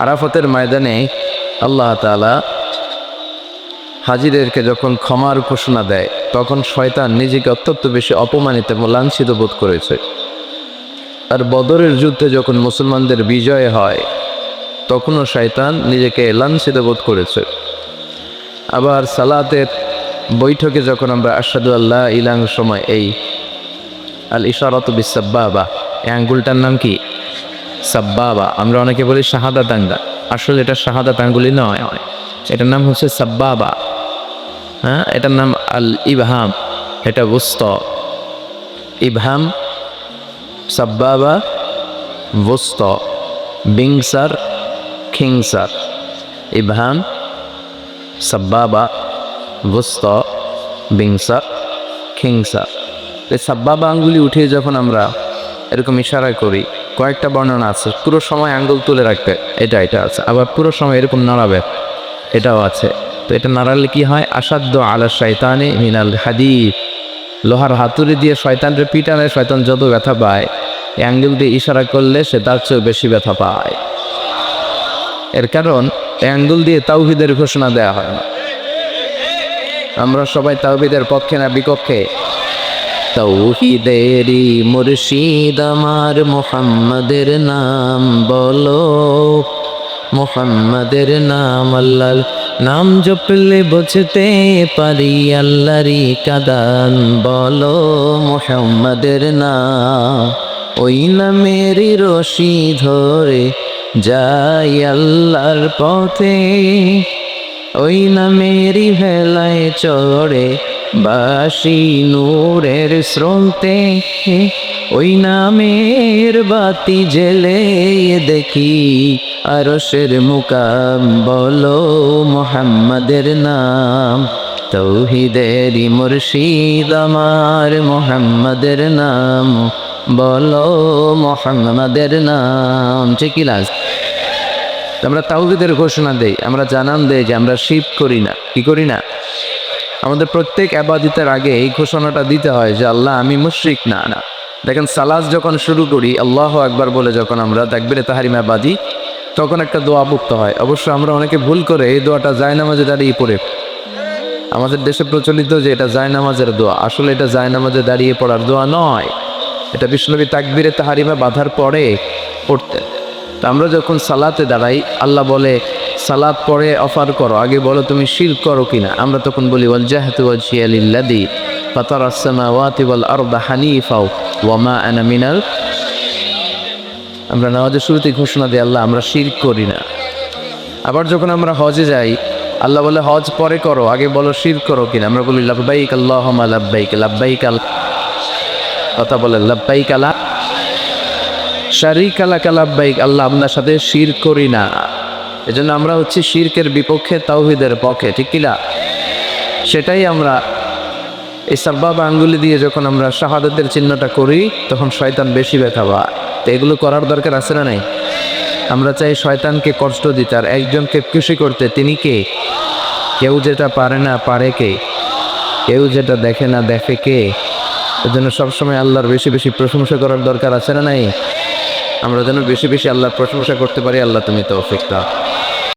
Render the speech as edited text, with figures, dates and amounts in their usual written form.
আরাফাতের ময়দানে আল্লাহ তাআলা হাজিদেরকে যখন ক্ষমার ঘোষণা দেয় তখন শয়তান নিজেকে অত্যন্ত বেশি অপমানিত এবং লাঞ্ছিত বোধ করেছে। আর বদরের যুদ্ধে যখন মুসলমানদের বিজয় হয় তখনও শয়তান নিজেকে লাঞ্ছিত বোধ করেছে। আবার সালাতের বৈঠকে যখন আমরা আশহাদু আল্লা ইলাহা সময় এই আল ইশারাতু বিসাব্বাবা, এই আঙ্গুলটার নাম কি? সাব্বাবা। আমরা অনেকে বলি শাহাদাত আঙ্গুল, আসলে এটা শাহাদাত আঙ্গুলি নয়, এটার নাম হচ্ছে সাব্বাবা। হ্যাঁ, এটার নাম আল ইবহাম, এটা বুস্তা। ইবহাম, সাব্বাবা, বুস্তা, বিংসার, খিংসার। ইবহাম, সাব্বাবা, বুস্তা, বিংসার, খিংসার। এই সাব্বাবা আঙ্গুলি উঠিয়ে যখন আমরা এরকম ইশারা করি, কয়েকটা বর্ণনা আছে। পুরো সময় আঙ্গুল তুলে রাখবে, এটা আছে। আবার পুরো সময় এরকম নাড়াবে, এটাও আছে। তো এটা নাড়ালে কি হয়? আসাদ্দ আলা শয়তানি মিনাল হাদিদ, লোহার হাতুড়ি দিয়ে শয়তানরে পিটানে শয়তান যত ব্যথা পায়, এই আঙ্গুল দিয়ে ইশারা করলে সে তার চেয়েও বেশি ব্যথা পায়। এর কারণ এই আঙ্গুল দিয়ে তাওহীদের ঘোষণা দেয়া হয় না। আমরা সবাই তাওহীদের পক্ষে না বিপক্ষে? তাওহীদেরই মুর্শিদ আমার মুহাম্মাদের নাম বলো, মুহাম্মাদের নাম। আল্লাহর নাম জপলে বুঝতে পারি আল্লাহরই কাদান বলো, মুহাম্মাদের নাম। ওই নামেরই রশি ধরে যাই আল্লাহর পথে, ওই নামেরই ভেলায় চড়ে বাসি নূরের স্রোতে, ওই নামের বাতি জেলে দেখি আরশের মুকাম বলো, মুহাম্মাদের নাম। তাওহীদেরই মুর্শিদ আমার মুহাম্মাদের নাম বলো, মুহাম্মাদের নাম। ঠিক লাজ আমরা তাওহীদের ঘোষণা দেই, আমরা জানান দেই যে আমরা শিরক করি না। কি করি না? আমাদের প্রত্যেক ইবাদতের আগে এই ঘোষণাটা দিতে হয় যে আল্লাহ আমি মুশরিক না। দেখেন সালাত যখন শুরু করি আল্লাহু আকবার বলে যখন আমরা তাকবীরে তাহরিমা বাঁধি তখন একটা দোয়া পড়তে হয়। অবশ্য আমরা অনেকে ভুল করে এই দোয়াটা জায়নামাজে দাঁড়িয়ে পড়ে। আমাদের দেশে প্রচলিত যে এটা জায়নামাজের দোয়া, আসলে এটা জায়নামাজে দাঁড়িয়ে পড়ার দোয়া নয়, এটা বিশ্বনবী তাকবীরে তাহরিমা বাঁধার পরে পড়তেন। তা আমরা যখন সালাতে দাঁড়াই আল্লাহ বলে সালাত পরে অফার করো, আগে বলো তুমি শিরক করো কিনা। আমরা তখন বলি ওয়াজজাহতু ওয়াজহিয়া লিল্লাযী ফাতারাস সামাওয়াতি ওয়াল আরদা হানিফা ওয়া মা আনা মিনাল। আমরা নামাজের শুরুতে ঘোষণা দিই আল্লাহ আমরা শিরক করি না। আবার যখন আমরা হজে যাই আল্লাহ বলে হজ পরে করো, আগে বলো শিরক করো কিনা। আমরা বলি লাব্বাইক আল্লাহুম্মা লাব্বাইক, লাব্বাইক কথা বলে লাব্বাইক লা শারীকা লাকা লাব্বাইক, আল্লাহ আপনার সাথে শিরক করি না। এজন্য আমরা হচ্ছে শিরকের বিপক্ষে, তাওহীদের পক্ষে। ঠিক কিনা? সেটাই আমরা এই সাব্বাবা আঙ্গুলি দিয়ে যখন আমরা শাহাদাতের চিহ্নটা করি তখন শয়তান বেশি ব্যথা পায়। তো এগুলো করার দরকার আছে না নাই? আমরা চাই শয়তানকে কষ্ট দিতে আর একজনকে খুশি করতে। তিনি কে? কেউ যেটা পারে না পারে কে? কেউ যেটা দেখে না দেখে কে? এজন্য সবসময় আল্লাহর বেশি বেশি প্রশংসা করার দরকার আছে না নাই? আমরা যেন বেশি বেশি আল্লাহর প্রশংসা করতে পারি। আল্লাহ তুমি তৌফিক দাও।